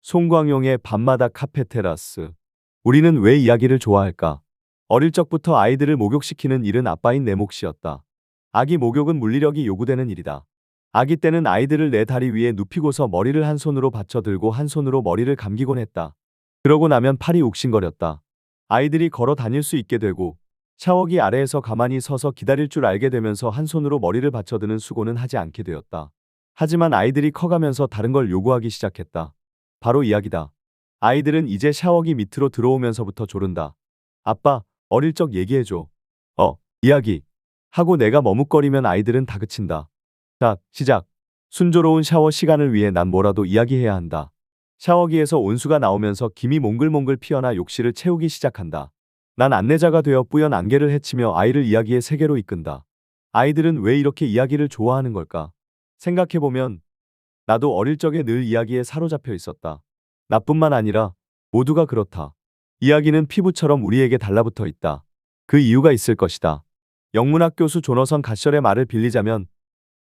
송광용의 밤마다 카페 테라스. 우리는 왜 이야기를 좋아할까? 어릴 적부터 아이들을 목욕시키는 일은 아빠인 내 몫이었다. 아기 목욕은 물리력이 요구되는 일이다. 아기 때는 아이들을 내 다리 위에 눕히고서 머리를 한 손으로 받쳐 들고 한 손으로 머리를 감기곤 했다. 그러고 나면 팔이 욱신거렸다. 아이들이 걸어 다닐 수 있게 되고 샤워기 아래에서 가만히 서서 기다릴 줄 알게 되면서 한 손으로 머리를 받쳐드는 수고는 하지 않게 되었다. 하지만 아이들이 커가면서 다른 걸 요구하기 시작했다. 바로 이야기다. 아이들은 이제 샤워기 밑으로 들어오면서부터 조른다. 아빠, 어릴 적 얘기해줘. 이야기. 하고 내가 머뭇거리면 아이들은 다그친다. 자, 시작. 순조로운 샤워 시간을 위해 난 뭐라도 이야기해야 한다. 샤워기에서 온수가 나오면서 김이 몽글몽글 피어나 욕실을 채우기 시작한다. 난 안내자가 되어 뿌연 안개를 헤치며 아이를 이야기의 세계로 이끈다. 아이들은 왜 이렇게 이야기를 좋아하는 걸까? 생각해보면 나도 어릴 적에 늘 이야기에 사로잡혀 있었다. 나뿐만 아니라 모두가 그렇다. 이야기는 피부처럼 우리에게 달라붙어 있다. 그 이유가 있을 것이다. 영문학 교수 조너선 갓셜의 말을 빌리자면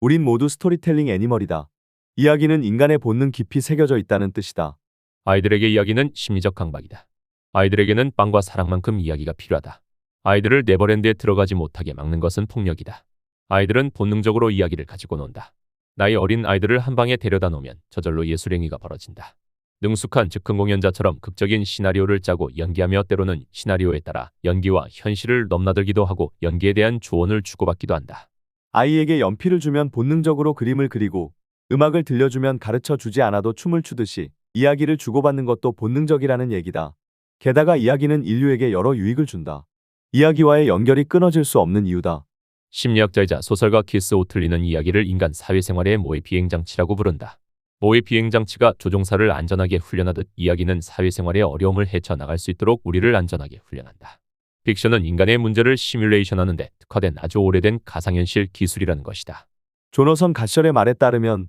우린 모두 스토리텔링 애니멀이다. 이야기는 인간의 본능 깊이 새겨져 있다는 뜻이다. 아이들에게 이야기는 심리적 강박이다. 아이들에게는 빵과 사랑만큼 이야기가 필요하다. 아이들을 네버랜드에 들어가지 못하게 막는 것은 폭력이다. 아이들은 본능적으로 이야기를 가지고 논다. 나이 어린 아이들을 한 방에 데려다 놓으면 저절로 예술행위가 벌어진다. 능숙한 즉흥 공연자처럼 극적인 시나리오를 짜고 연기하며 때로는 시나리오에 따라 연기와 현실을 넘나들기도 하고 연기에 대한 조언을 주고받기도 한다. 아이에게 연필을 주면 본능적으로 그림을 그리고 음악을 들려주면 가르쳐 주지 않아도 춤을 추듯이 이야기를 주고받는 것도 본능적이라는 얘기다. 게다가 이야기는 인류에게 여러 유익을 준다. 이야기와의 연결이 끊어질 수 없는 이유다. 심리학자이자 소설가 키스 오틀리는 이야기를 인간 사회생활의 모의 비행장치라고 부른다. 모의 비행장치가 조종사를 안전하게 훈련하듯 이야기는 사회생활의 어려움을 헤쳐나갈 수 있도록 우리를 안전하게 훈련한다. 픽션은 인간의 문제를 시뮬레이션하는 데 특화된 아주 오래된 가상현실 기술이라는 것이다. 조너선 갓셜의 말에 따르면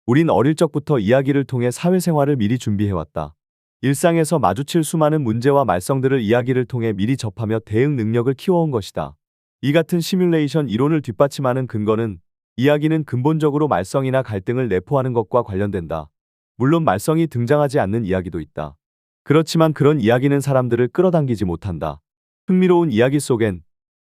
우린 어릴 적부터 이야기를 통해 사회생활을 미리 준비해왔다. 일상에서 마주칠 수많은 문제와 말썽들을 이야기를 통해 미리 접하며 대응 능력을 키워온 것이다. 이 같은 시뮬레이션 이론을 뒷받침하는 근거는 이야기는 근본적으로 말썽이나 갈등을 내포하는 것과 관련된다. 물론 말썽이 등장하지 않는 이야기도 있다. 그렇지만 그런 이야기는 사람들을 끌어당기지 못한다. 흥미로운 이야기 속엔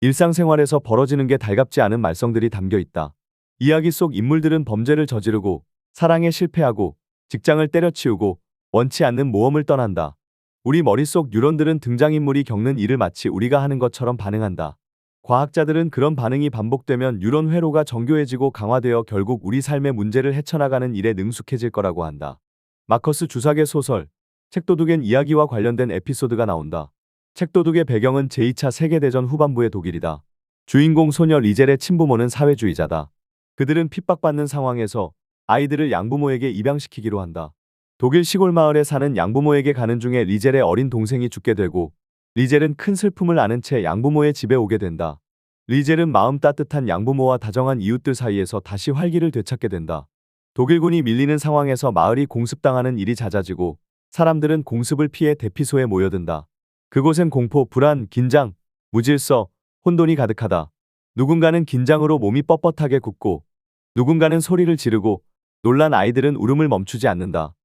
일상생활에서 벌어지는 게 달갑지 않은 말썽들이 담겨 있다. 이야기 속 인물들은 범죄를 저지르고 사랑에 실패하고 직장을 때려치우고 원치 않는 모험을 떠난다. 우리 머릿속 뉴런들은 등장인물이 겪는 일을 마치 우리가 하는 것처럼 반응한다. 과학자들은 그런 반응이 반복되면 뉴런 회로가 정교해지고 강화되어 결국 우리 삶의 문제를 헤쳐나가는 일에 능숙해질 거라고 한다. 마커스 주삭의 소설 책도둑엔 이야기와 관련된 에피소드가 나온다. 책도둑의 배경은 제2차 세계대전 후반부의 독일이다. 주인공 소녀 리젤의 친부모는 사회주의자다. 그들은 핍박받는 상황에서 아이들을 양부모에게 입양시키기로 한다. 독일 시골 마을에 사는 양부모에게 가는 중에 리젤의 어린 동생이 죽게 되고 리젤은 큰 슬픔을 안은 채 양부모의 집에 오게 된다. 리젤은 마음 따뜻한 양부모와 다정한 이웃들 사이에서 다시 활기를 되찾게 된다. 독일군이 밀리는 상황에서 마을이 공습당하는 일이 잦아지고 사람들은 공습을 피해 대피소에 모여든다. 그곳엔 공포, 불안, 긴장, 무질서, 혼돈이 가득하다. 누군가는 긴장으로 몸이 뻣뻣하게 굳고 누군가는 소리를 지르고 놀란 아이들은 울음을 멈추지 않는다.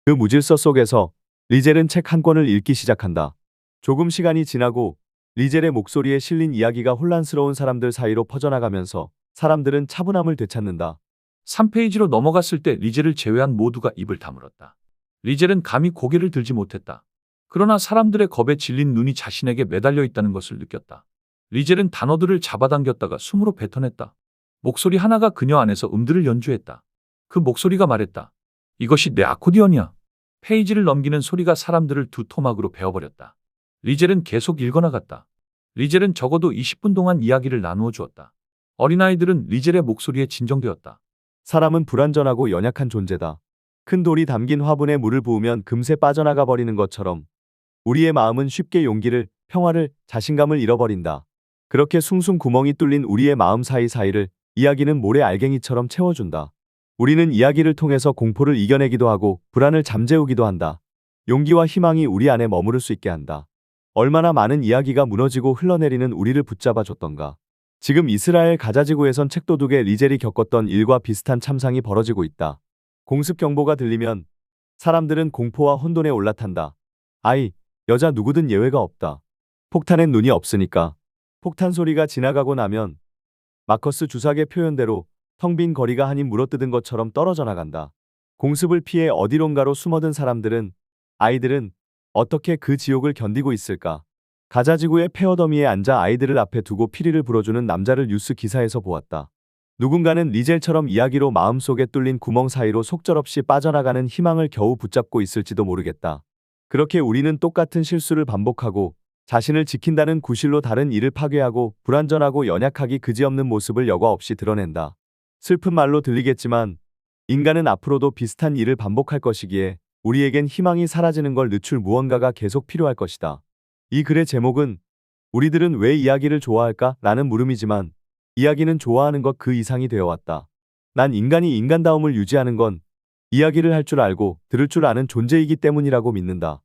그 무질서 속에서 리젤은 책 한 권을 읽기 시작한다. 조금 시간이 지나고 리젤의 목소리에 실린 이야기가 혼란스러운 사람들 사이로 퍼져나가면서 사람들은 차분함을 되찾는다. 3페이지로 넘어갔을 때 리젤을 제외한 모두가 입을 다물었다. 리젤은 감히 고개를 들지 못했다. 그러나 사람들의 겁에 질린 눈이 자신에게 매달려 있다는 것을 느꼈다. 리젤은 단어들을 잡아당겼다가 숨으로 뱉어냈다. 목소리 하나가 그녀 안에서 음들을 연주했다. 그 목소리가 말했다. 이것이 내 아코디언이야. 페이지를 넘기는 소리가 사람들을 두 토막으로 베어버렸다. 리젤은 계속 읽어나갔다. 리젤은 적어도 20분 동안 이야기를 나누어 주었다. 어린아이들은 리젤의 목소리에 진정되었다. 사람은 불완전하고 연약한 존재다. 큰 돌이 담긴 화분에 물을 부으면 금세 빠져나가 버리는 것처럼 우리의 마음은 쉽게 용기를, 평화를, 자신감을 잃어버린다. 그렇게 숭숭 구멍이 뚫린 우리의 마음 사이사이를 이야기는 모래 알갱이처럼 채워준다. 우리는 이야기를 통해서 공포를 이겨내기도 하고 불안을 잠재우기도 한다. 용기와 희망이 우리 안에 머무를 수 있게 한다. 얼마나 많은 이야기가 무너지고 흘러내리는 우리를 붙잡아 줬던가. 지금 이스라엘 가자지구에선 책도둑의 리젤이 겪었던 일과 비슷한 참상이 벌어지고 있다. 공습 경보가 들리면 사람들은 공포와 혼돈에 올라탄다. 아이, 여자 누구든 예외가 없다. 폭탄엔 눈이 없으니까. 폭탄 소리가 지나가고 나면 마커스 주석의 표현대로 텅 빈 거리가 한이 물어뜯은 것처럼 떨어져 나간다. 공습을 피해 어디론가로 숨어든 사람들은, 아이들은 어떻게 그 지옥을 견디고 있을까? 가자지구의 폐허더미에 앉아 아이들을 앞에 두고 피리를 불어주는 남자를 뉴스 기사에서 보았다. 누군가는 리젤처럼 이야기로 마음속에 뚫린 구멍 사이로 속절없이 빠져나가는 희망을 겨우 붙잡고 있을지도 모르겠다. 그렇게 우리는 똑같은 실수를 반복하고 자신을 지킨다는 구실로 다른 이를 파괴하고 불완전하고 연약하기 그지없는 모습을 여과 없이 드러낸다. 슬픈 말로 들리겠지만 인간은 앞으로도 비슷한 일을 반복할 것이기에 우리에겐 희망이 사라지는 걸 늦출 무언가가 계속 필요할 것이다. 이 글의 제목은 우리들은 왜 이야기를 좋아할까? 라는 물음이지만 이야기는 좋아하는 것 그 이상이 되어왔다. 난 인간이 인간다움을 유지하는 건 이야기를 할 줄 알고 들을 줄 아는 존재이기 때문이라고 믿는다.